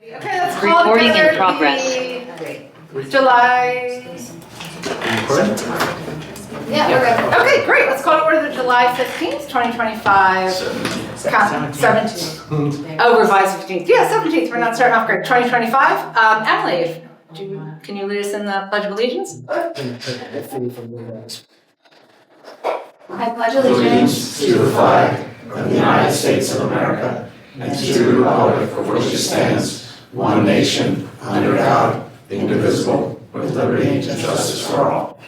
Okay, let's call Recording in together progress. the July. Yeah, we're good. Okay, great. Let's call to order the July 15th, 2025. 17th. Oh, revised 15th. Yeah, 17th. We're not starting off great. 2025. Emily, can you lead us in the Pledge of Allegiance? I pledge Allegiance to the flag of the United States of America and to the republic for which it stands, one nation, under God, indivisible, with liberty and justice for all.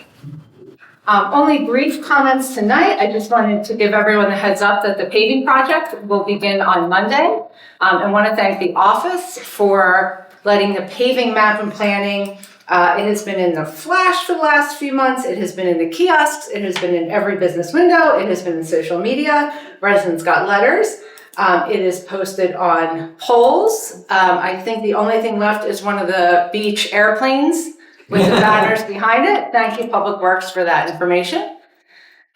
Only brief comments tonight. I just wanted to give everyone a heads up that the paving project will begin on Monday. And want to thank the office for letting the paving map and planning. It has been in the flash for the last few months. It has been in the kiosks. It has been in every business window. It has been in social media. Residents got letters. It is posted on poles. I think the only thing left is one of the beach airplanes with the banners behind it. Thank you, Public Works, for that information.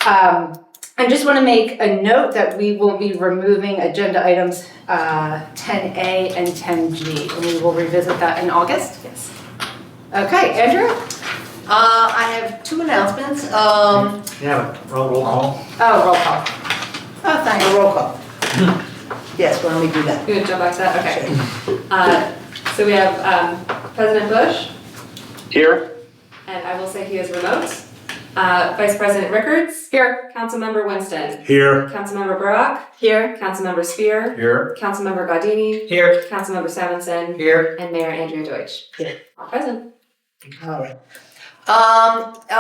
I just want to make a note that we will be removing agenda items 10A and 10G, and we will revisit that in August. Yes. Okay, Andrew? I have two announcements. Yeah, roll call. Oh, roll call. Oh, thanks. A roll call. Yes, why don't we do that? You want to jump back to that? Okay. So we have President Bush. Here. And I will say he is remote. Vice President Rickards. Here. Councilmember Winston. Here. Councilmember Borough. Here. Councilmember Spear. Here. Councilmember Gaudini. Here. Councilmember Simonson. Here. And Mayor Andrea Deutsch. Here. All present. All right.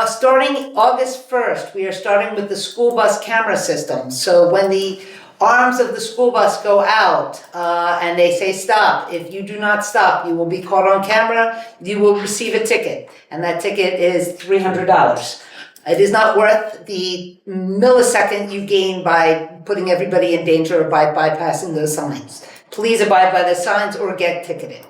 Starting August 1st, we are starting with the school bus camera system. So when the arms of the school bus go out and they say stop, if you do not stop, you will be caught on camera, you will receive a ticket. And that ticket is $300. It is not worth the millisecond you gain by putting everybody in danger or by bypassing those signs. Please abide by the signs or get ticketed.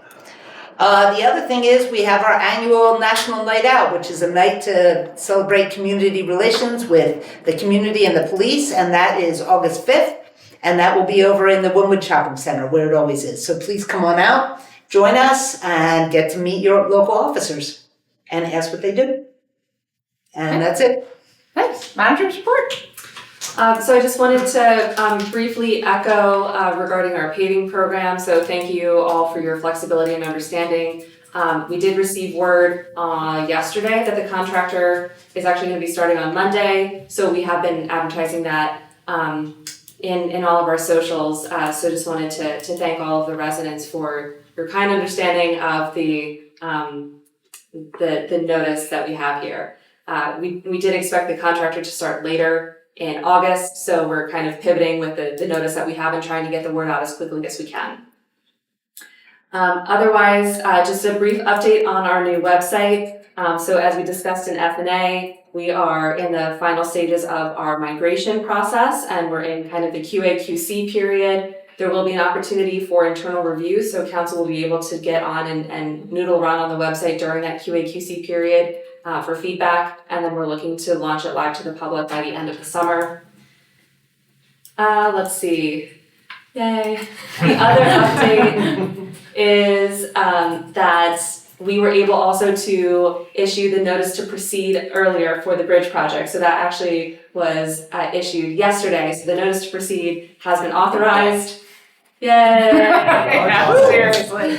The other thing is we have our annual National Night Out, which is a night to celebrate community relations with the community and the police, and that is August 5th, and that will be over in the Woodwood Shopping Center where it always is. So please come on out, join us, and get to meet your local officers and ask what they do. And that's it. Thanks. Manager's report. So I just wanted to briefly echo regarding our paving program. So thank you all for your flexibility and understanding. We did receive word yesterday that the contractor is actually going to be starting on Monday. So we have been advertising that in all of our socials. So just wanted to thank all of the residents for your kind understanding of the notice that we have here. We did expect the contractor to start later in August, so we're kind of pivoting with the notice that we have and trying to get the word out as quickly as we can. Otherwise, just a brief update on our new website. So as we discussed in F&A, we are in the final stages of our migration process and we're in kind of the QA/QC period. There will be an opportunity for internal review, so council will be able to get on and noodle around on the website during that QA/QC period for feedback, and then we're looking to launch it live to the public by the end of the summer. Let's see. Yay. The other update is that we were able also to issue the notice to proceed earlier for the bridge project. So that actually was issued yesterday. So the notice to proceed has been authorized. Yay! Yeah, seriously.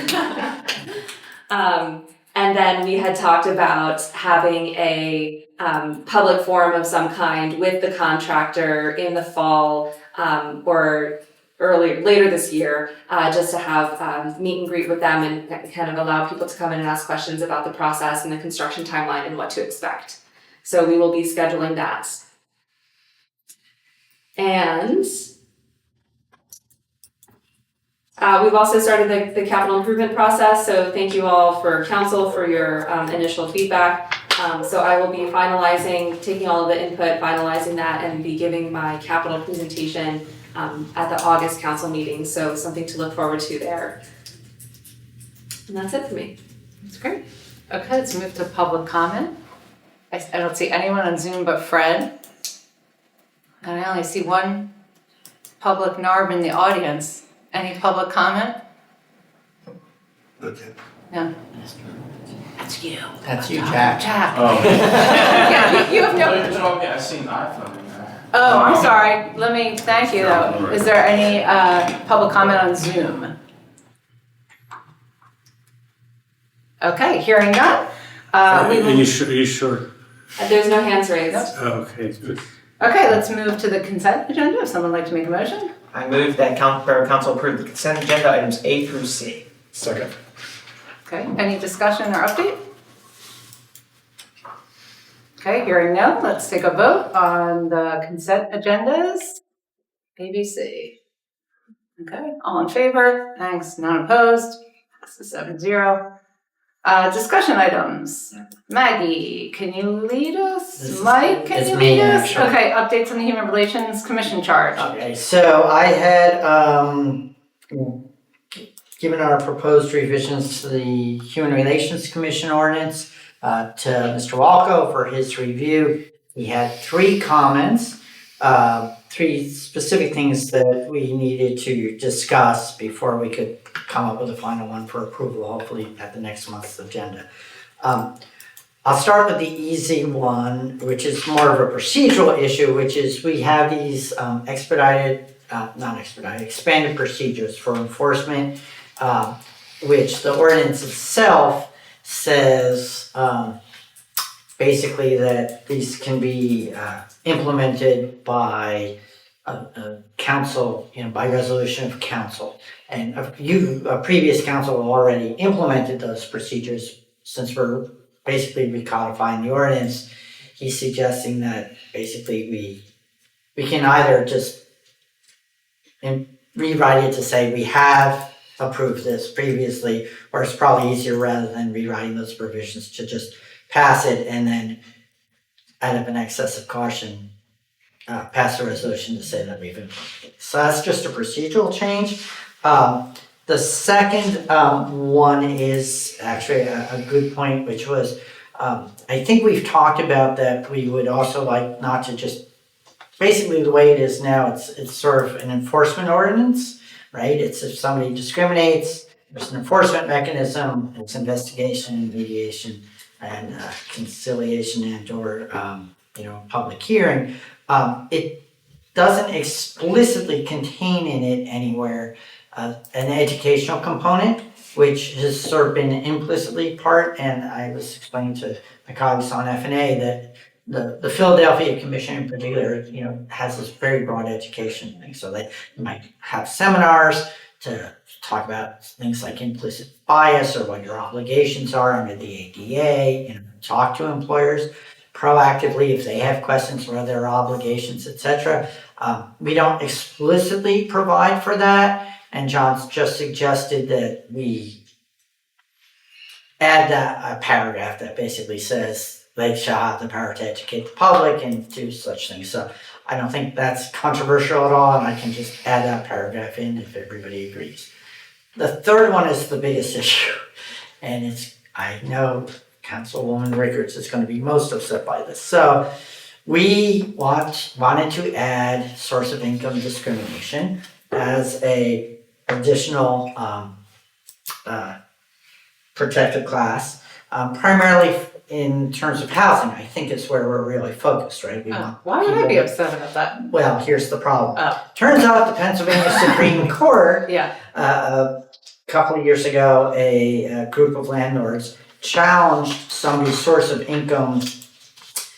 And then we had talked about having a public forum of some kind with the contractor in the fall or later this year, just to have meet and greet with them and kind of allow people to come in and ask questions about the process and the construction timeline and what to expect. So we will be scheduling that. And we've also started the capital improvement process, so thank you all for council for your initial feedback. So I will be taking all of the input, finalizing that, and be giving my capital presentation at the August council meeting, so something to look forward to there. And that's it for me. That's great. Okay, let's move to public comment. I don't see anyone on Zoom but Fred. And I only see one public NARB in the audience. Any public comment? Okay. That's you. That's you, Jack. Jack. Oh. Yeah, you have no. What are you talking? I seen iPhone in there. Oh, I'm sorry. Thank you though. Is there any public comment on Zoom? Okay, hearing none. Are you sure? There's no hands raised. Oh, okay, good. Okay, let's move to the consent agenda. If someone would like to make a motion. I move that Borough Council approve the consent agenda items A through C. Second. Okay, any discussion or update? Okay, hearing none, let's take a vote on the consent agendas. ABC. Okay, all in favor? Thanks, none opposed. Passes 7-0. Discussion items. Maggie, can you lead us? Mike, can it's you me, lead us? actually. Okay, updates on the Human Relations Commission charge. Okay, so I had given our proposed revisions to the Human Relations Commission ordinance to Mr. Walco for his review. He had 3 comments, 3 specific things that we needed to discuss before we could come up with a final one for approval, hopefully at the next month's agenda. I'll start with the easy one, which is more of a procedural issue, which is we have these expanded procedures for enforcement, which the ordinance itself says basically that these can be implemented by a council, by resolution of council. And a previous council already implemented those procedures. Since we're basically recodifying the ordinance, he's suggesting that basically we can either just rewrite it to say we have approved this previously, or it's probably easier rather than rewriting those provisions to just pass it and then out of an excess of caution pass a resolution to say that we've implemented it. So that's just a procedural change. The second one is actually a good point, which was I think we've talked about that we would also like not to just, basically the way it is now, it's sort of an enforcement ordinance, right? It's if somebody discriminates, there's an enforcement mechanism, it's investigation, mediation, and conciliation and or public hearing. It doesn't explicitly contain in it anywhere an educational component, which has sort of been implicitly part, and I was explaining to my colleagues on F&A that the Philadelphia Commission in particular, has this very broad education thing. So they might have seminars to talk about things like implicit bias or what your obligations are under the ADA, talk to employers proactively if they have questions or their obligations, etc. We don't explicitly provide for that. And John's just suggested that we add a paragraph that basically says they shall have the power to educate the public and do such things. So I don't think that's controversial at all, and I can just add that paragraph in if everybody agrees. The third one is the biggest issue, and I know Councilwoman Rickards is going to be most upset by this. So we wanted to add source of income discrimination as a additional protected class, primarily in terms of housing. I think is where we're really focused, right? Why would I be upset about that? Well, here's the problem. Oh. Turns out the Pennsylvania Supreme Court, Yeah. a couple of years ago, a group of landlords challenged somebody's source of income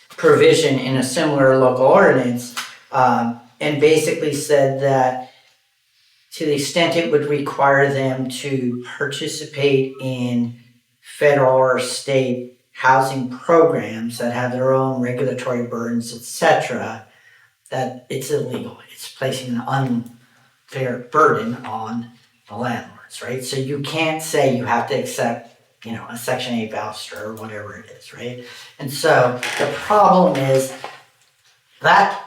provision in a similar local ordinance, and basically said that to the extent it would require them to participate in federal or state housing programs that have their own regulatory burdens, etc., that it's illegal. It's placing an unfair burden on the landlords, right? So you can't say you have to accept, a Section 8 voucher or whatever it is, right? And so the problem is that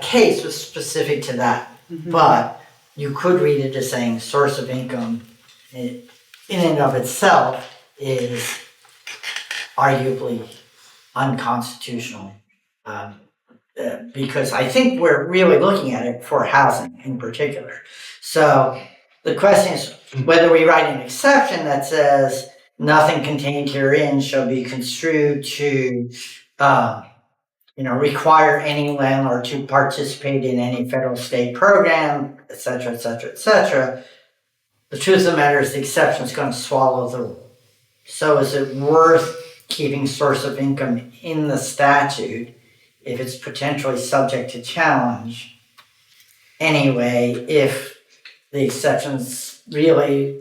case was specific to that, but you could read it as saying source of income in and of itself is arguably unconstitutional, because I think we're really looking at it for housing in particular. So The question is whether we write an exception that says nothing contained herein shall be construed to, require any landlord to participate in any federal state program, et cetera, et cetera, et cetera. The truth of the matter is the exception is going to swallow the rule. So is it worth keeping source of income in the statute if it's potentially subject to challenge anyway, if the exception's really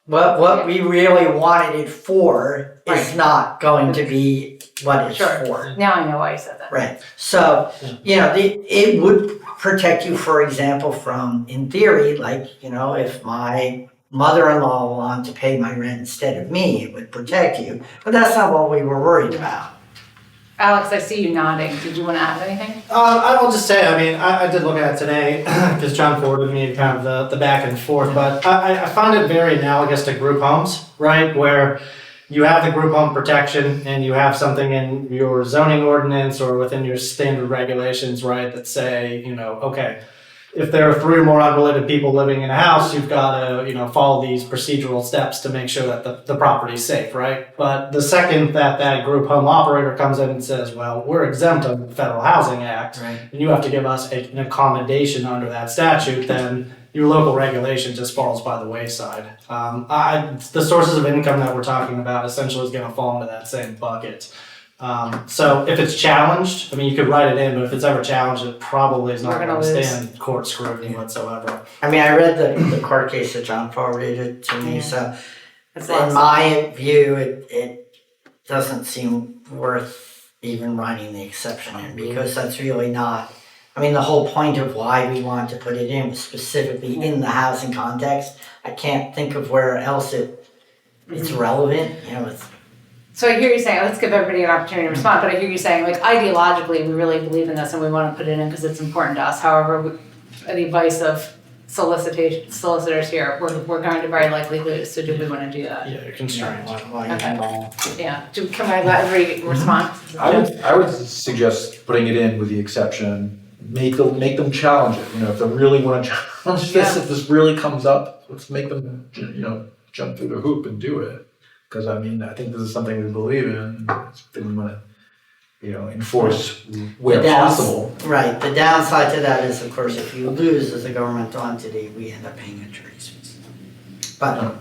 what we really wanted it for is not going to be what it's for. Now I know why you said that. Right. So, it would protect you, for example, from, in theory, like, if my mother-in-law wanted to pay my rent instead of me, it would protect you. But that's not what we were worried about. Alex, I see you nodding. Did you want to add anything? I will just say, I did look at it today because John forwarded me kind of the back and forth, but I found it very analogous to group homes, right? Where you have the group home protection and you have something in your zoning ordinance or within your standard regulations, right, that say, okay, if there are 3 or more unrelated people living in a house, you've got to, follow these procedural steps to make sure that the property is safe, right? But the second that group home operator comes in and says, well, we're exempt of the Federal Housing Act, Right. and you have to give us an accommodation under that statute, then your local regulation just falls by the wayside. The sources of income that we're talking about essentially is going to fall into that same bucket. So if it's challenged, you could write it in, but if it's ever challenged, it probably is not We're going gonna to lose. stand court scrutiny whatsoever. I read the court case that John forwarded to me, so It's in my view, it doesn't seem worth even writing the exception in, because that's really not, the whole point of why we wanted to put it in was specifically in the housing context. I can't think of where else it's relevant, So I hear you saying, let's give everybody an opportunity to respond, but I hear you saying, like, ideologically, we really believe in this and we want to put it in because it's important to us. However, the advice of solicitors here, we're going to very likely lose, so do we want to do that? Yeah, you're constrained. Okay. Yeah, can I let everybody respond? I would suggest putting it in with the exception, make them challenge it, if they really want to challenge this, if this really comes up, let's make them, jump through the hoop and do it. Because I think this is something we believe in, it's something we want to, enforce where possible. Right, the downside to that is, of course, if you lose as a governmental entity, we end up paying attorney's fees. But,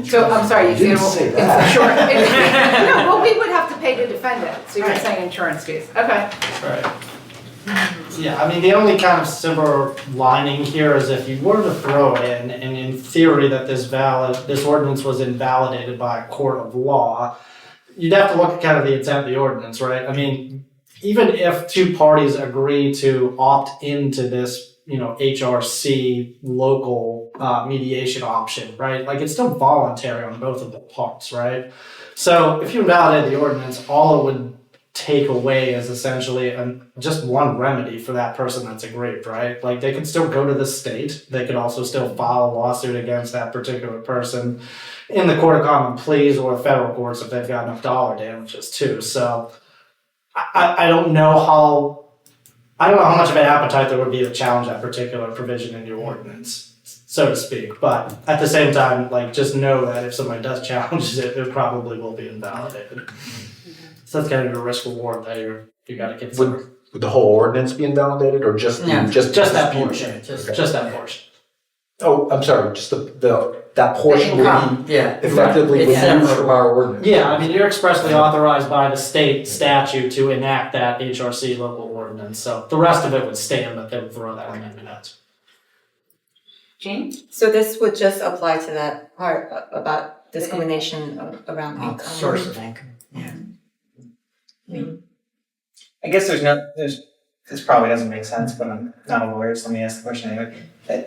So, I'm sorry, You didn't say that. Sure. No, well, we would have to pay to defend it, so you're Right. saying insurance fees, okay. Right. Yeah, the only kind of silver lining here is if you were to throw in, and in theory that this ordinance was invalidated by a court of law, you'd have to look at kind of the intent of the ordinance, right? Even if 2 parties agree to opt into this, HRC local mediation option, right? It's still voluntary on both of the parts, right? So if you invalidate the ordinance, all it would take away is essentially just one remedy for that person that's aggrieved, right? They could still go to the state. They could also still file a lawsuit against that particular person in the court of common pleas or federal courts if they've got enough dollar damages too. So I don't know how much of an appetite there would be to challenge that particular provision in your ordinance, so to speak. But at the same time, just know that if somebody does challenge it, it probably will be invalidated. So that's kind of a risk reward that you got to consider. Would the whole ordinance be invalidated, or just No, just that dispute? portion. Just- Just that portion. Oh, I'm sorry. Just that portion would be Yeah. effectively It's removed separate. from our ordinance. Yeah, you're expressly authorized by the state statute to enact that HRC local ordinance. So the rest of it would stand, but they would throw that amendment out. Jean? So this would just apply to that part about discrimination around income? Source of income. I guess this probably doesn't make sense, but I'm not a lawyer, so let me ask the question anyway.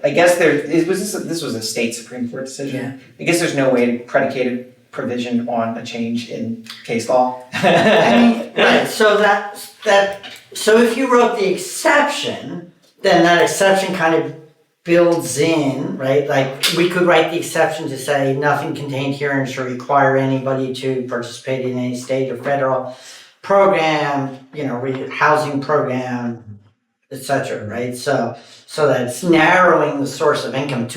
I guess this was a state Supreme Court decision. Yeah. I guess there's no way to predicate a provision on a change in case law. Right, so if you wrote the exception, then that exception kind of builds in, right? We could write the exception to say nothing contained herein shall require anybody to participate in any state or federal program, housing program, et cetera, right? So that it's narrowing the source of income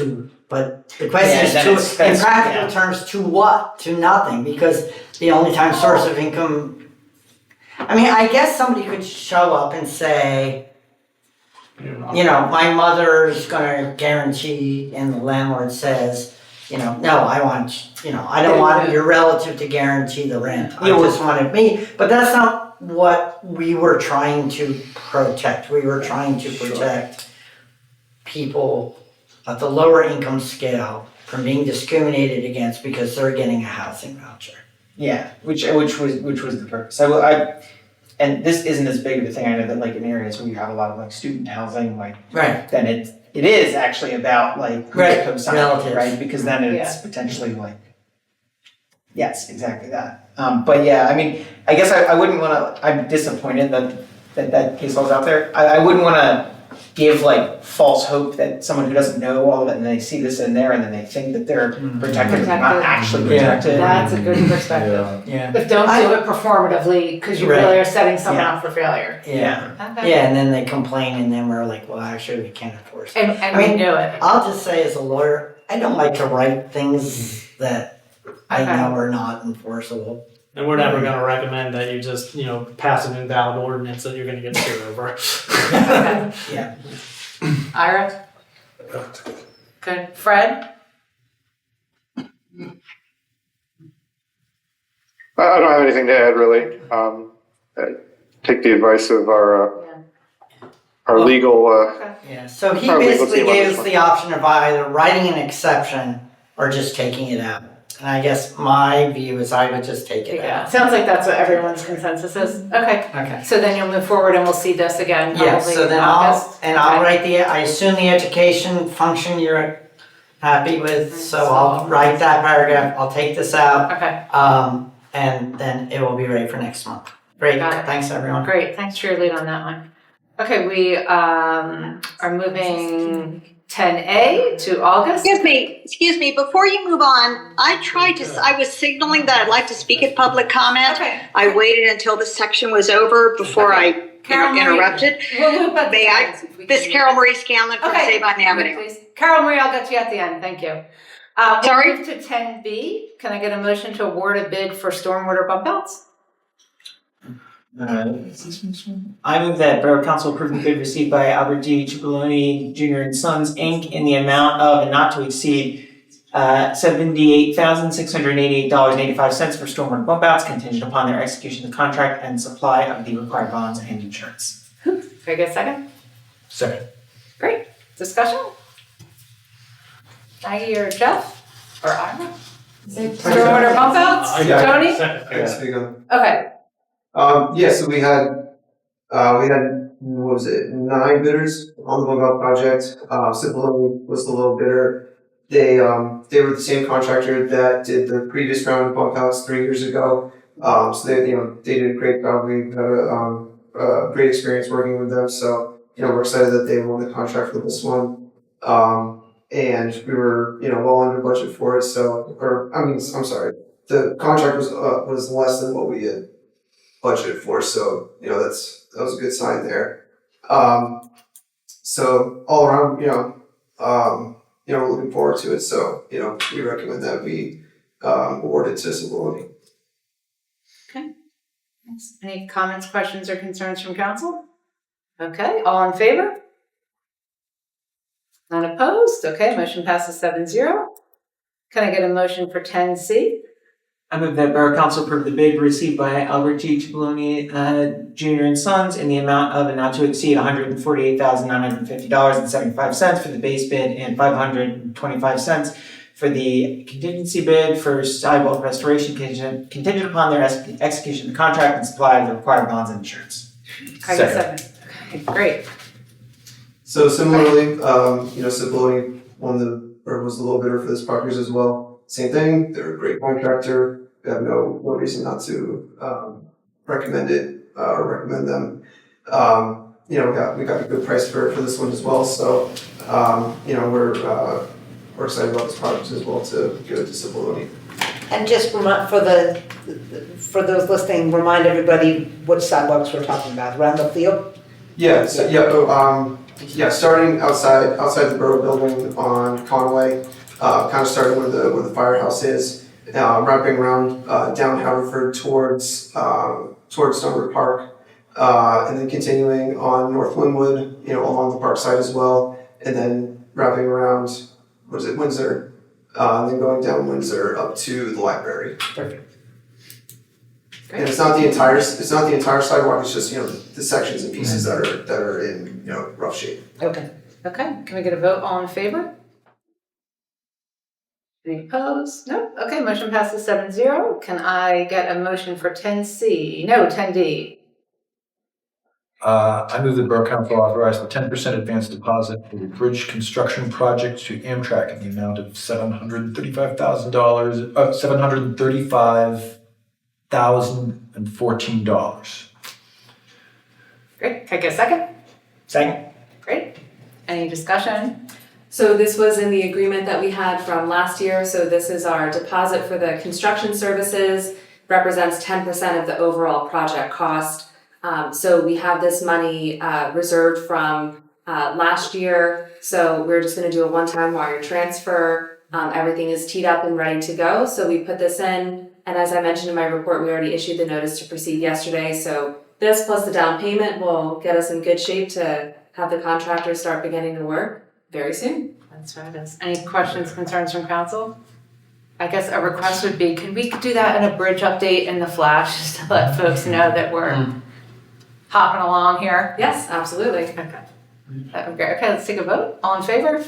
but the question is in practical terms, to what? To nothing, because the only time source of income, I mean, I guess somebody could show up and say, my mother's gonna guarantee, and the landlord says, no, I want, I don't want your relative to guarantee the rent. I just wanted me, but that's not what we were trying to protect. We were trying to protect people at the lower income scale from being discriminated against because they're getting a housing voucher. Yeah, which was the purpose. And this isn't as big of a thing. I know that like in areas where you have a lot of like student housing, then it is actually about like relatives, right? Because then it's potentially like, yes, exactly that. But yeah, I mean, I guess I wouldn't want to. I'm disappointed that case law's out there. I wouldn't want to give like false hope that someone who doesn't know all of it and they see this in there and then they think that they're protected, but not actually protected. That's a good perspective. Yeah. But don't do it performatively, because you really are setting someone up for failure. Yeah. Okay. Yeah, and then they complain, and then we're like, well, actually, we can't enforce it. And we knew it. I'll just say, as a lawyer, I don't like to write things that I know are not enforceable. And we're never gonna recommend that you just, pass an invalid ordinance that you're gonna get sued over. Yeah. Ira? Good. Fred? I don't have anything to add, really. I take the advice of our legal. Yeah. So he our legal basically team on gave this us the option of either writing an exception or just taking it out. And I guess my view is I would just take it out. Sounds like that's what everyone's consensus is. Okay. Okay. So then you'll move forward and we'll see this again Yeah, probably so in then August. I'll write I assume the education function you're happy with, so I'll write that paragraph, I'll take this out, Okay. and then it will be ready for next month. Great, Got it. thanks everyone. Great. Thanks for your lead on that one. Okay, we are moving 10A to August. Excuse me, before you move on, I was signaling that I'd like to speak at public comment. Okay. I waited until this section was over before I interrupted. We'll move back to May I? This is Carol Marie Scanlon from Sabine Avenue. Please. Carol Marie, I'll get to you at the end. Thank you. Sorry? We'll move to 10B. Can I get a motion to award a bid for stormwater bump outs? I move that Borough Council approve the bid received by Albert D. Cipollone Jr. and Sons, Inc. in the amount of and not to exceed $78,688.85 for stormwater bump outs contingent upon their execution of the contract and supply of the required bonds and insurance. Can I get a second? Second. Great. Discussion? Maggie or Jeff? Or Ira? Stormwater bump outs? Tony? I speak on. Okay. So we had what was it, 9 bidders on the bump out project. Cipollone was the low bidder. They were the same contractor that did the previous round of bump outs 3 years ago. So they did a great job. We had a great experience working with them. So we're excited that they won the contract for this one. And we were well under budget for it. The contract was less than what we had budgeted for, so that was a good sign there. So all around, we're looking forward to it. So we recommend that we award it to Cipollone. Okay. Any comments, questions, or concerns from council? Okay, all in favor? None opposed? Okay, motion passes 7-0. Can I get a motion for 10C? I move that Borough Council approve the bid received by Albert G. Cipollone Jr. and Sons in the amount of and not to exceed $148,950.75 for the base bid and $525 for the contingency bid for sidewalk restoration contingent upon their execution of the contract and supply of the required bonds and insurance. I get seven. Okay, great. So similarly, Cipollone was the low bidder for this project as well. Same thing. They're a great contractor. We have no reason not to recommend it or recommend them. We got a good price for this one as well. So we're excited about this project as well to give it to Cipollone. And just for those listening, remind everybody which sidewalks we're talking about around the field. Yeah, so, starting outside the Borough building on Conway, kind of starting where the firehouse is, wrapping around, down Haverford towards Stonebrook Park, and then continuing on North Linwood, along the park side as well, and then wrapping around, Windsor, and then going down Windsor up to the library. Perfect. And it's not the entire sidewalk, it's just, the sections and pieces that are in, rough shape. Okay, can we get a vote? All in favor? Any opposed? No? Okay, motion passes 7-0. Can I get a motion for 10C? No, 10D. I move that Borough Council authorize the 10% advance deposit for the bridge construction project to Amtrak in the amount of $735,000, $735,014. Great, can I get a second? Second. Great. Any discussion? So this was in the agreement that we had from last year, so this is our deposit for the construction services, represents 10% of the overall project cost. So we have this money reserved from last year, so we're just gonna do a one-time wire transfer. Everything is teed up and ready to go, so we put this in, and as I mentioned in my report, we already issued the notice to proceed yesterday, so this plus the down payment will get us in good shape to have the contractor start beginning to work very soon. That's fabulous. Any questions, concerns from council? I guess a request would be, can we do that in a bridge update in the flash, just to let folks know that we're hopping along here? Yes, absolutely. Okay. That would be great. Okay, let's take a vote. All in favor?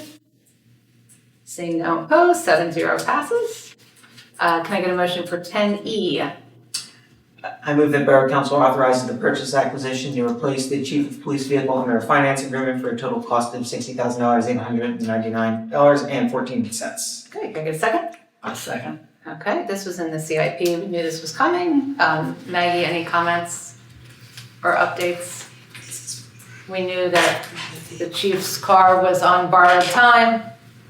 Seeing no opposed, 7-0 passes. Can I get a motion for 10E? I move that Borough Council authorizes the purchase acquisition to replace the chief of police vehicle under a finance agreement for a total cost of $60,899.14. Okay, can I get a second? A second. Okay, this was in the CIP. We knew this was coming. Maggie, any comments or updates? We knew that the chief's car was on borrowed time.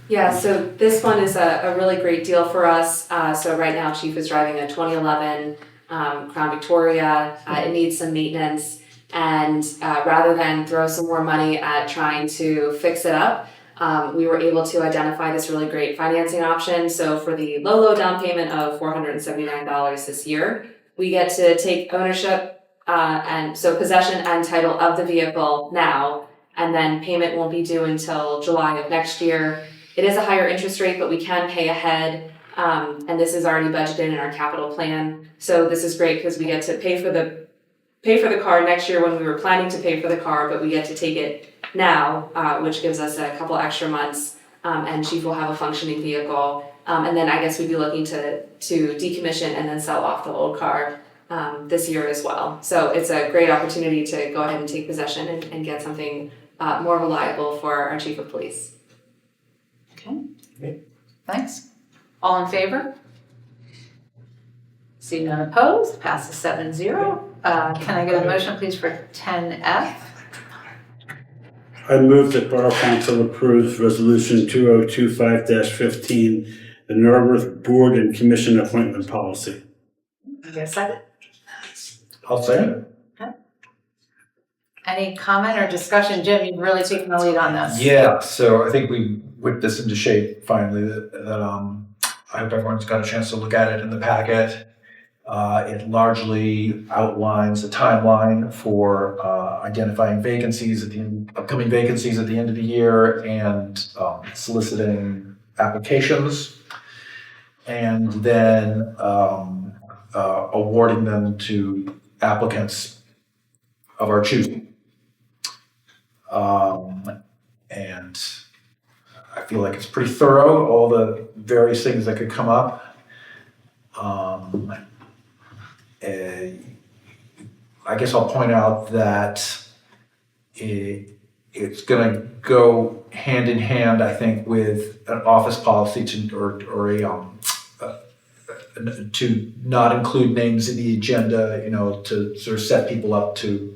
Yeah, so this one is a really great deal for us. So right now, Chief is driving a 2011 Crown Victoria. It needs some maintenance, and rather than throw some more money at trying to fix it up, we were able to identify this really great financing option. So for the low down payment of $479 this year, we get to take ownership and so possession and title of the vehicle now, and then payment won't be due until July of next year. It is a higher interest rate, but we can pay ahead. And this is already budgeted in our capital plan. So this is great because we get to pay for the car next year when we were planning to pay for the car, but we get to take it now, which gives us a couple extra months, and Chief will have a functioning vehicle. And then I guess we'd be looking to decommission and then sell off the old car this year as well. So it's a great opportunity to go ahead and take possession and get something more reliable for our Chief of Police. Okay, thanks. All in favor? See none opposed, passes 7-0. Can I get a motion please for 10F? I move that Borough Council approves Resolution 2025-15, the Norworth Board and Commission Appointment Policy. Can I get a second? I'll say it. Any comment or discussion? Jim, you've really taken the lead on this. Yeah, so I think we whipped this into shape finally. I hope everyone's got a chance to look at it in the packet. It largely outlines a timeline for identifying upcoming vacancies at the end of the year and soliciting applications, and then awarding them to applicants of our choosing. And I feel like it's pretty thorough, all the various things that could come up. I guess I'll point out that it's going to go hand in hand, I think, with an office policy to not include names in the agenda, to sort of set people up to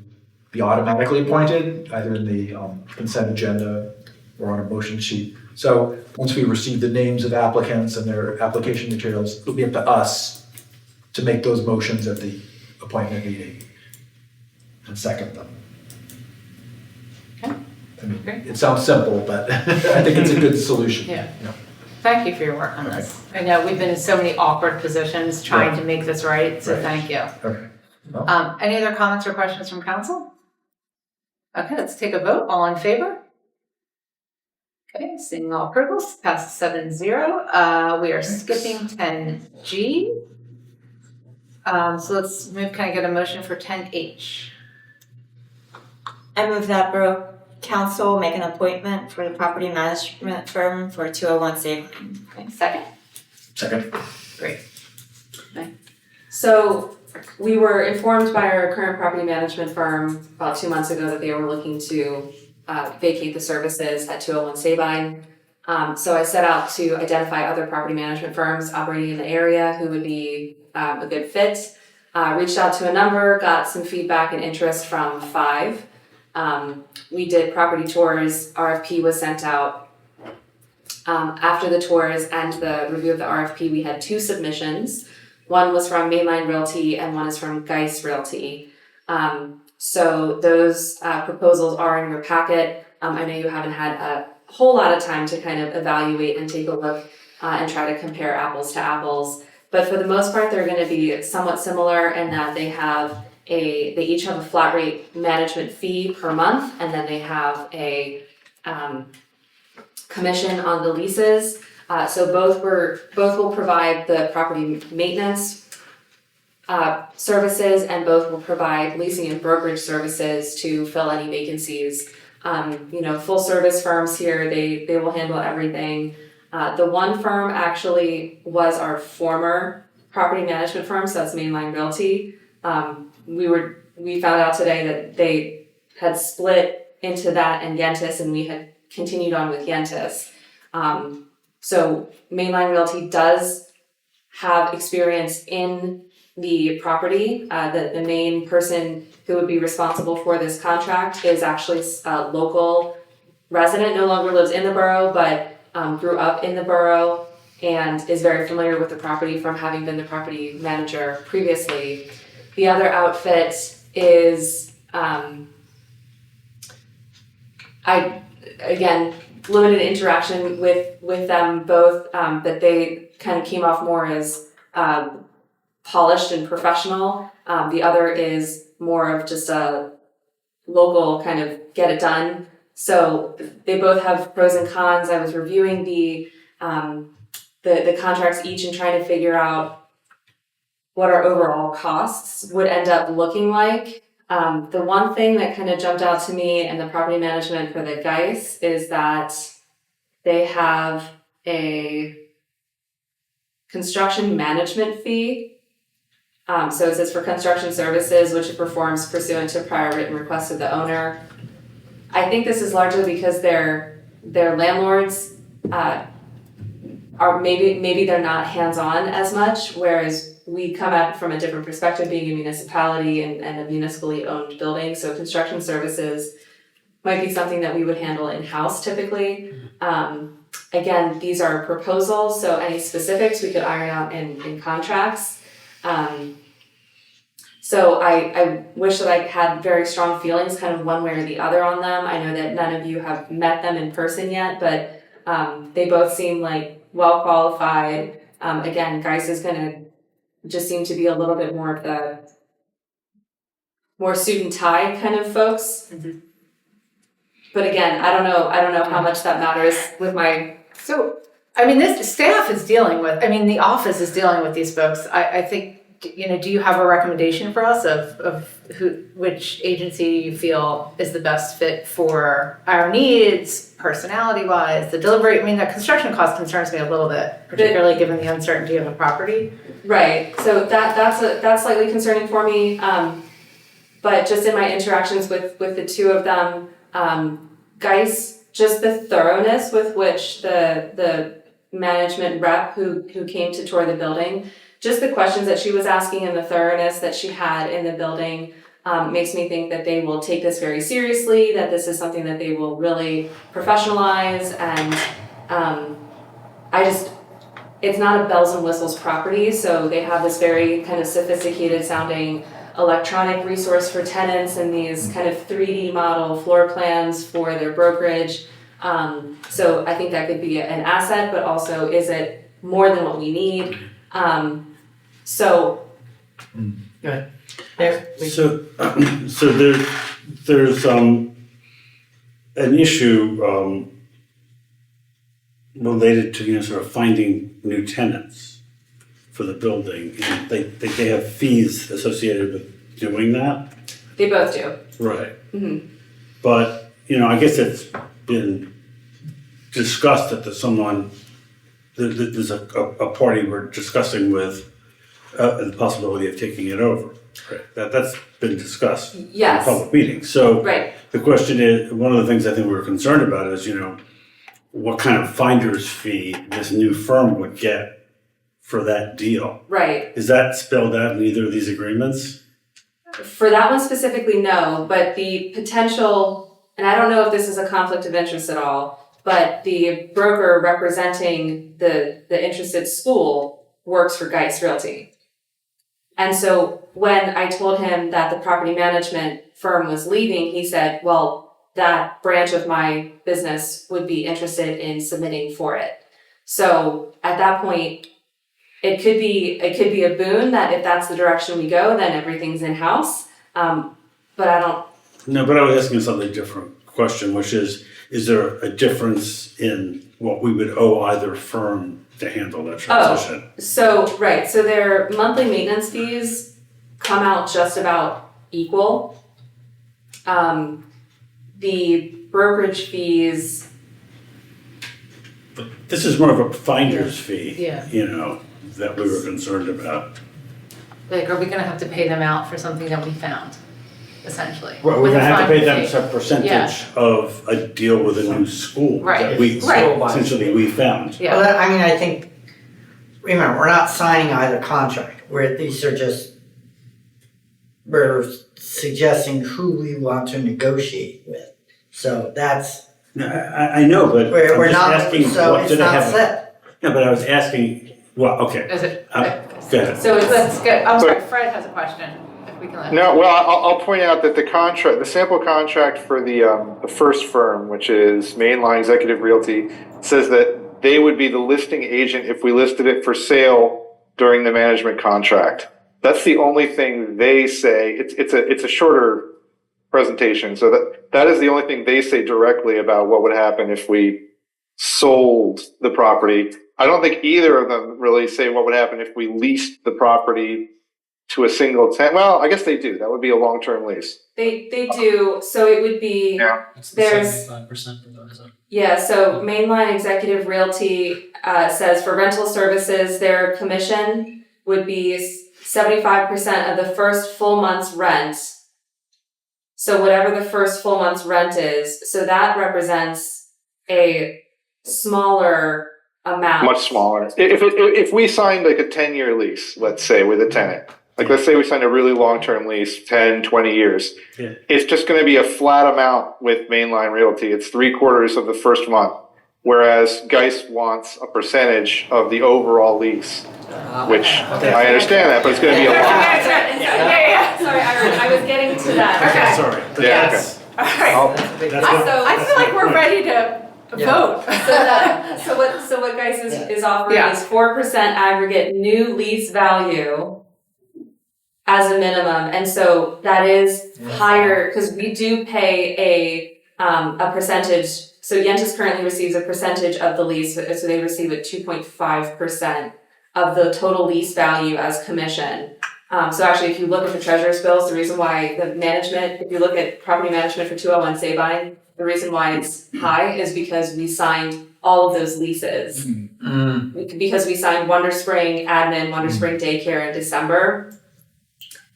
be automatically appointed, either in the consent agenda or on a motion sheet. So once we receive the names of applicants and their application materials, it'll be up to us to make those motions at the appointment meeting and second them. I mean, Great. it sounds simple, but I think it's a good solution. Yeah. Thank you for your work on this. I know we've been in so many awkward positions trying to make this right, so Right. thank you. Okay. Any other comments or questions from council? Okay, let's take a vote. All in favor? Okay, seeing all approvals, passes 7-0. We are skipping 10G. So let's move, can I get a motion for 10H? I move that Borough Council make an appointment for the property management firm for 201 Save. Okay, second? Second. Great. So we were informed by our current property management firm about 2 months ago that they were looking to vacate the services at 201 Sabine. So I set out to identify other property management firms operating in the area who would be a good fit. Reached out to a number, got some feedback and interest from 5. We did property tours, RFP was sent out. After the tours and the review of the RFP, we had 2 submissions. One was from Mainline Realty and one is from Geis Realty. So those proposals are in your packet. I know you haven't had a whole lot of time to kind of evaluate and take a look and try to compare apples to apples. But for the most part, they're going to be somewhat similar in that they each have a flat rate management fee per month, and then they have a commission on the leases. So both will provide the property maintenance services, and both will provide leasing and brokerage services to fill any vacancies. Full service firms here, they will handle everything. The one firm actually was our former property management firm, so that's Mainline Realty. We found out today that they had split into that and Yentis, and we had continued on with Yentis. So Mainline Realty does have experience in the property. The main person who would be responsible for this contract is actually a local resident, no longer lives in the borough, but grew up in the borough and is very familiar with the property from having been the property manager previously. The other outfit is, limited interaction with them both, but they kind of came off more as polished and professional. The other is more of just a local kind of get it done. So they both have pros and cons. I was reviewing the contracts each and trying to figure out what our overall costs would end up looking like. The one thing that kind of jumped out to me in the property management for the Geis is that they have a construction management fee. So it says for construction services, which it performs pursuant to prior written request of the owner. I think this is largely because their landlords are maybe they're not hands-on as much, whereas we come at it from a different perspective, being a municipality and a municipally owned building. So construction services might be something that we would handle in-house typically. Again, these are proposals, so any specifics we could iron out in contracts. So I wish that I had very strong feelings kind of one way or the other on them. I know that none of you have met them in person yet, but they both seem like well qualified. Again, Geis is gonna just seem to be a little bit more of the more suit and tie kind of folks. Mm-hmm. But again, I don't know how much that matters with my. So, this staff is dealing with, the office is dealing with these folks. I think, do you have a recommendation for us of which agency you feel is the best fit for our needs, personality-wise, the delivery? The construction cost concerns me a little bit, particularly given the uncertainty of a property. Right. So that's slightly concerning for me. But just in my interactions with the two of them, Geis, just the thoroughness with which the management rep who came to tour the building, just the questions that she was asking and the thoroughness that she had in the building makes me think that they will take this very seriously, that this is something that they will really professionalize, and it's not a bells and whistles property, so they have this very kind of sophisticated sounding electronic resource for tenants and these kind of 3D model floor plans for their brokerage. So I think that could be an asset, but also is it more than what we need? So. Go ahead. There, So there's an issue related to sort of finding new tenants for the building, and they have fees associated with doing that. They both do. Right. Mm-hmm. But I guess it's been discussed that there's a party we're discussing with the possibility of taking it over. Right. That's been discussed Yes. in public meetings. So Right. the question is, one of the things I think we were concerned about is, what kind of finder's fee this new firm would get for that deal. Right. Is that spelled out in either of these agreements? For that one specifically, no, but the potential, and I don't know if this is a conflict of interest at all, but the broker representing the interested school works for Geist Realty. And so when I told him that the property management firm was leaving, he said, well, that branch of my business would be interested in submitting for it. So at that point, it could be a boon that if that's the direction we go, then everything's in-house. But I don't. No, but I was asking a slightly different question, which is there a difference in what we would owe either firm to handle that transition? So their monthly maintenance fees come out just about equal. The brokerage fees. But this is more of a finder's fee. Yeah. That we were concerned about. Like, are we gonna have to pay them out for something that we found, essentially? Well, we're With a gonna have to pay them finder's fee? some percentage of a deal with a new school. Right. That we, Right. essentially we found. Yeah. Well, I think, remember, we're not signing either contract. We're suggesting who we want to negotiate with. So that's, No, I know, but we're I'm just not, asking, so what it's do they not have? set. No, but I was asking, well, okay. Is it? Go ahead. So let's get, I'm sorry, Fred has a question, if we can let him. No, well, I'll point out that the sample contract for the first firm, which is Mainline Executive Realty, says that they would be the listing agent if we listed it for sale during the management contract. That's the only thing they say. It's a shorter presentation, so that is the only thing they say directly about what would happen if we sold the property. I don't think either of them really say what would happen if we leased the property to a single tenant. Well, I guess they do. That would be a long-term lease. They do, so it would be, Yeah. there's, 75% for those. yeah, so Mainline Executive Realty says for rental services, their commission would be 75% of the first full month's rent. So whatever the first full month's rent is, so that represents a smaller amount. Much smaller. If we signed like a 10-year lease, let's say, with a tenant, like let's say we signed a really long-term lease, 10, 20 years, Yeah. it's just going to be a flat amount with Mainline Realty. It's 3/4 of the first month, whereas Geist wants a percentage of the overall lease, which I understand that, but it's going to be a lot. Yeah. Sorry, I was getting to that. Okay. Sorry. Yeah, That's- All right. I feel like we're ready to vote. So what Geist is offering Yeah. is 4% aggregate new lease value as a minimum, and so that is higher because we do pay a percentage. So Yentis currently receives a percentage of the lease, so they receive a 2.5% of the total lease value as commission. So actually, if you look at the treasurer's bills, the reason why the management, if you look at property management for 201 Sabine, the reason why it's high is because we signed all of those leases. Because we signed Wonder Spring Admin, Wonder Spring Daycare in December.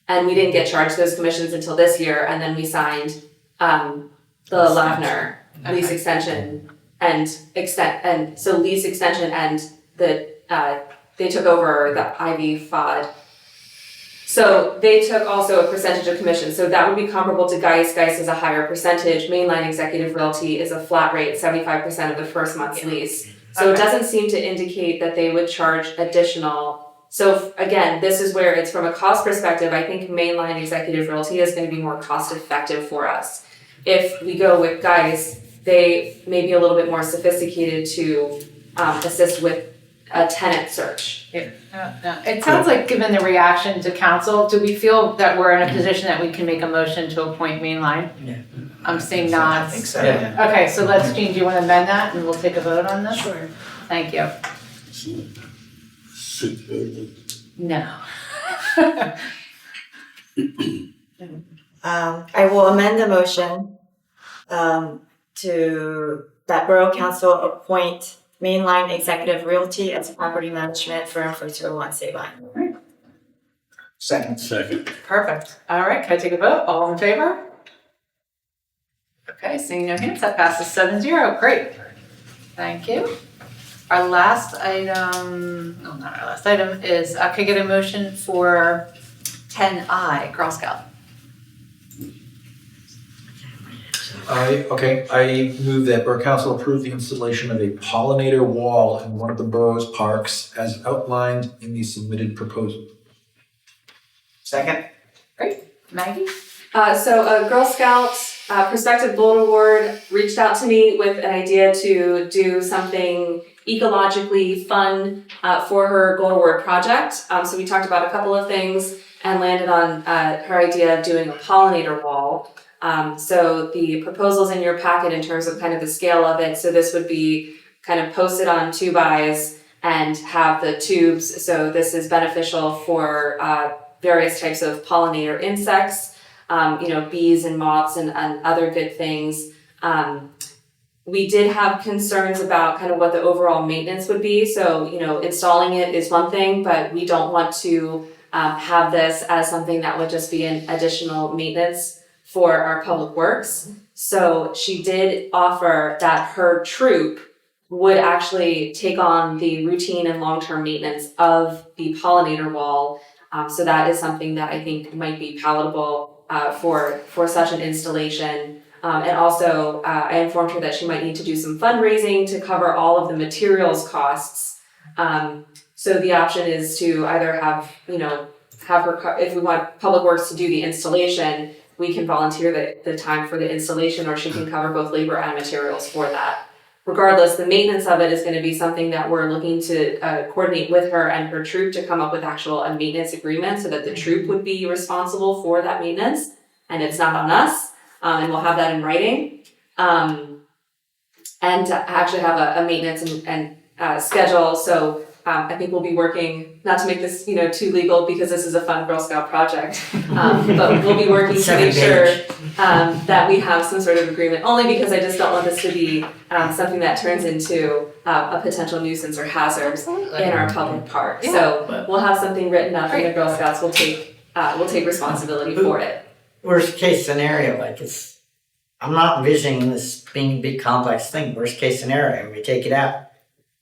And we didn't get charged those commissions until this year, and then we signed the Lavner lease extension and so lease extension and they took over the Ivy FOD. So they took also a percentage of commission. So that would be comparable to Geist. Geist is a higher percentage. Mainline Executive Realty is a flat rate, 75% of the first month's lease. So it doesn't seem to indicate that they would charge additional So again, this is where it's from a cost perspective, I think mainline executive realty is going to be more cost effective for us. If we go with Geis, they may be a little bit more sophisticated to assist with a tenant search. It sounds like, given the reaction to council, do we feel that we're in a position that we can make a motion to appoint mainline? Yeah. I'm seeing nods. I think so, Yeah. yeah. Okay, so let's, Jean, do you want to amend that and we'll take a vote on this? Sure. Thank you. No. I will amend the motion to that Borough Council appoint Mainline Executive Realty as a property management firm for 201 Sabine. Second. Second. Perfect. All right, can I take a vote? All in favor? Okay, seeing no hands, that passes 7-0. Great. Thank you. Our last item, no, not our last item, is, can I get a motion for 10I, Girl Scout? I move that Borough Council approve the installation of a pollinator wall in one of the borough's parks as outlined in the submitted proposal. Second. Great. Maggie? So a Girl Scout prospective Gold Award reached out to me with an idea to do something ecologically fun for her Gold Award project. So we talked about a couple of things and landed on her idea of doing a pollinator wall. So the proposal's in your packet in terms of kind of the scale of it. So this would be kind of posted on 2x and have the tubes. So this is beneficial for various types of pollinator insects, bees and moths and other good things. We did have concerns about kind of what the overall maintenance would be. So, installing it is one thing, but we don't want to have this as something that would just be an additional maintenance for our public works. So she did offer that her troop would actually take on the routine and long-term maintenance of the pollinator wall. So that is something that I think might be palatable for such an installation. And also, I informed her that she might need to do some fundraising to cover all of the materials costs. So the option is to either have her, if we want Public Works to do the installation, we can volunteer the time for the installation, or she can cover both labor and materials for that. Regardless, the maintenance of it is going to be something that we're looking to coordinate with her and her troop to come up with a maintenance agreement so that the troop would be responsible for that maintenance and it's not on us. And we'll have that in writing. And to actually have a maintenance and schedule. So I think we'll be working, not to make this too legal because this is a fun Girl Scout project, but we'll be working to make sure that we have some sort of agreement, only because I just don't want this to be something that turns into a potential nuisance or hazard in our public park. Yeah. So we'll have something written up and the Girl Scouts will take responsibility for it. Worst case scenario, I'm not envisioning this being a big complex thing. Worst case scenario, we take it out.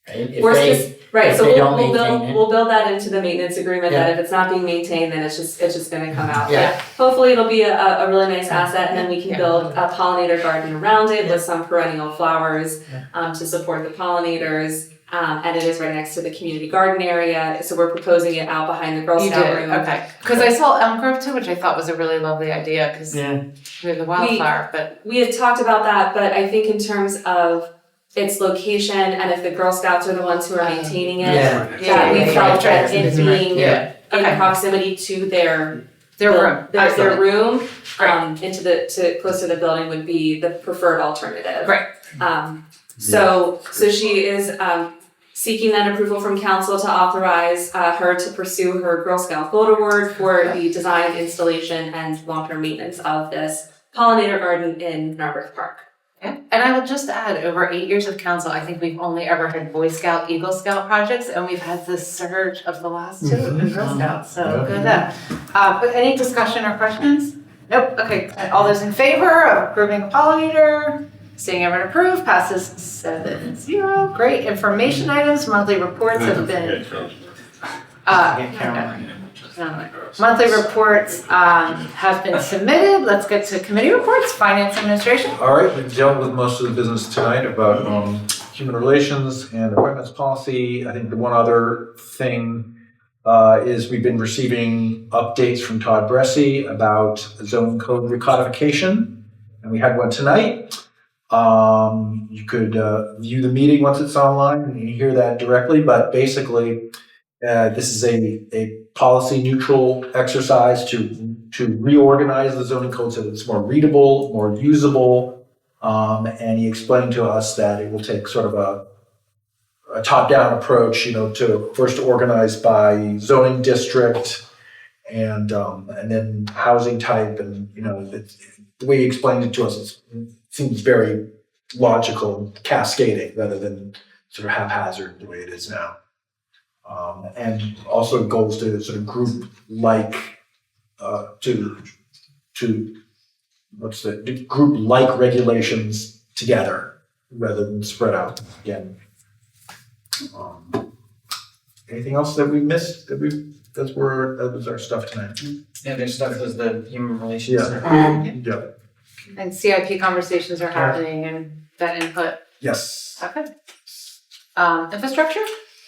Right? Right, if so they don't we'll maintain it. we'll build that into the maintenance agreement, Yeah. that if it's not being maintained, then it's just gonna come out. Yeah. But hopefully it'll be a really nice asset, and then we can Yeah. build a pollinator garden around it with some perennial flowers to support the pollinators. And it is right next to the community garden area, so we're proposing it out behind the Girl You Scout did, room. okay. Because I saw Elm Grove too, which I thought was a really lovely idea, because we Yeah. have the wildflower, but We had talked about that, but I think in terms of its location and if the Girl Scouts are the ones who are maintaining it, Yeah. that we felt that Yeah. it being Yeah. in Okay. proximity to their room. their room, Great. to close to the building would be the preferred alternative. Great. So she is seeking that approval from council to authorize her to pursue her Girl Scout Gold Award for the design, installation, and long-term maintenance of this pollinator garden in Narberth Park. Yeah. And I will just add, over 8 years of council, I think we've only ever had Boy Scout, Eagle Scout projects, and we've had this surge of the last two in Girl Scouts, so good at that. But any discussion or questions? Nope, okay, all those in favor of approving a pollinator? Seeing everyone approve, passes 7-0. Great, information items, monthly reports have been. Monthly reports have been submitted. Let's get to committee reports, finance administration. All right, we've dealt with most of the business tonight about human relations and appointments policy. I think the one other thing is we've been receiving updates from Todd Bressi about zone code recodification, and we had one tonight. You could view the meeting once it's online and you hear that directly, but basically this is a policy neutral exercise to reorganize the zoning code so that it's more readable, more usable, and he explained to us that it will take sort of a top-down approach, to first organize by zoning district and then housing type, and the way he explained it to us, it seems very logical and cascading rather than sort of haphazard the way it is now. And also goals to sort of group like group like regulations together rather than spread out again. Anything else that we missed? That was our stuff tonight. Yeah, their stuff was the human relations. Yeah. And CIP conversations are happening and that input. Yes. Okay. Infrastructure?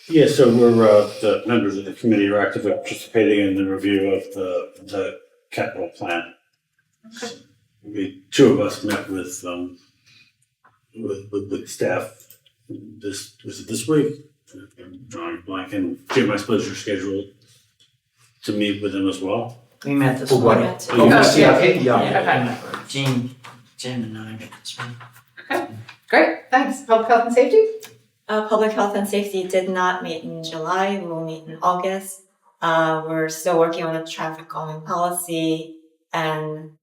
Yeah, so the members of the committee are actively participating in the review of the capital plan. Okay. Two of us met with staff this week. I'm drawing a blank, and Jim, I suppose you're scheduled to meet with them as well. We met this For what? morning. Oh, CIP? Yeah. Jim and I met this morning. Okay, great, thanks. Public health and safety? Public health and safety did not meet in July, we'll meet in August. We're still working on a traffic calming policy, and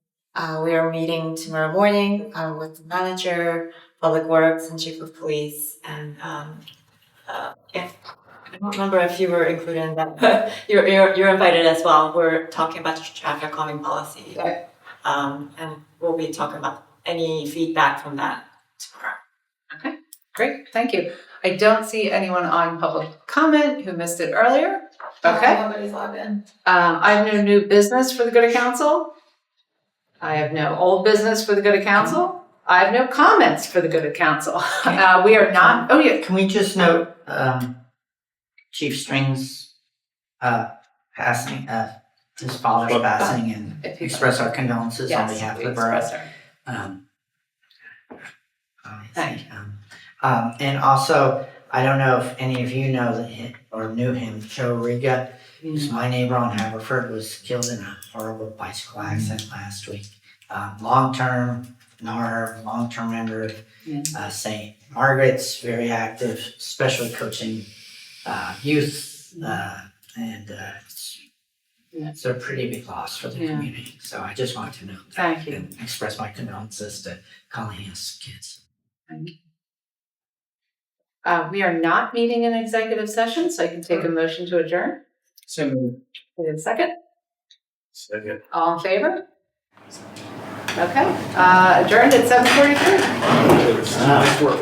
we are meeting tomorrow morning with the manager, public works, and chief of police, and I don't remember if you were included in that, but you're invited as well. We're talking about the traffic calming policy, and we'll be talking about any feedback from that tomorrow. Okay, great, thank you. I don't see anyone on public comment who missed it earlier. Okay. Nobody's logged in. I have no new business for the good of council. I have no old business for the good of council. I have no comments for the good of council. We are not, oh yeah. Can we just note, Chief Strings, passing, his father's passing, and express our condolences on behalf of the borough. Thank you. And also, I don't know if any of you know him or knew him, Joe Riga, who's my neighbor on Haverford, was killed in a horrible bicycle accident last week. Long-term member of St. Margaret's, very active, especially coaching youth, and it's a pretty big loss for the community. So I just wanted to note that. Thank you. And express my condolences to Colleen's kids. Thank you. We are not meeting in executive session, so I can take a motion to adjourn. So moved. Wait a second. Second. All in favor? Okay, adjourned at 7:43. Nice work.